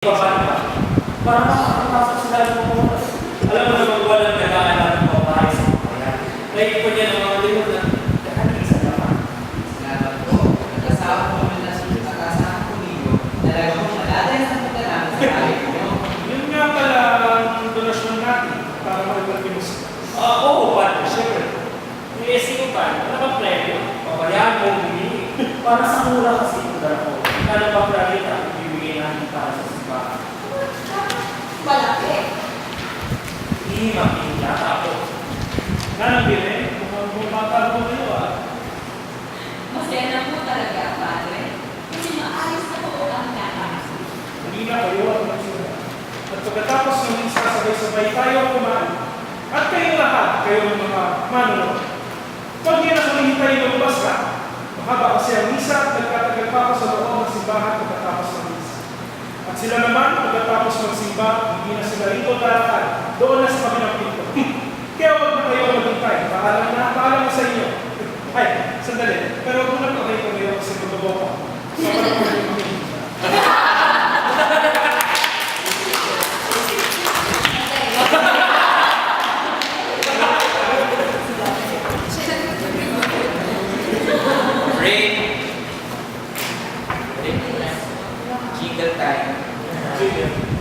Para makakapasok sila ng mga oras. Alam mo naman walang nag-aalala ng mga bahay sa mga yan. Naipon niya ng mga limon na nakanisa naman. Salamat po. Nagkasama ko naman na nakasama ko ninyo. Talagang malalay sa punta namin sa bahay ko. Yun nga pala ang donasyon natin para makipagkilos. Oo, partner, syempre. Yung SC ko pa, ano ba premyo? Pabayaan mo, bumili. Para sa mura kasi ito dala ko. Kano ba premyo bibigay natin para sa simbahan? Malaki. Hindi makikita ako. Nanabili, mukhang bumata mo kayo Masaya na po talaga, padre. Kasi maayos na po ang lahat. Hindi na kayo at magsura. At pagkatapos ng isa, sabay-sabay tayo kumain. At kayong lahat, kayong mga manunod. Huwag niya na kumihintay ng lumabas ka. Mahaba kasi ang misa at nagkatagal pa ako sa loob ng simbahan pagkatapos ng misa. At sila naman, pagkatapos magsimba, hindi na sila rito darakal. Doon na sa kabilang pinto. Kaya huwag na kayo maghintay. Paalam na sa inyo. Ay, sandali. Pero huwag na kayo tumayo kasi magbabaw ko. Jingle time. Sige.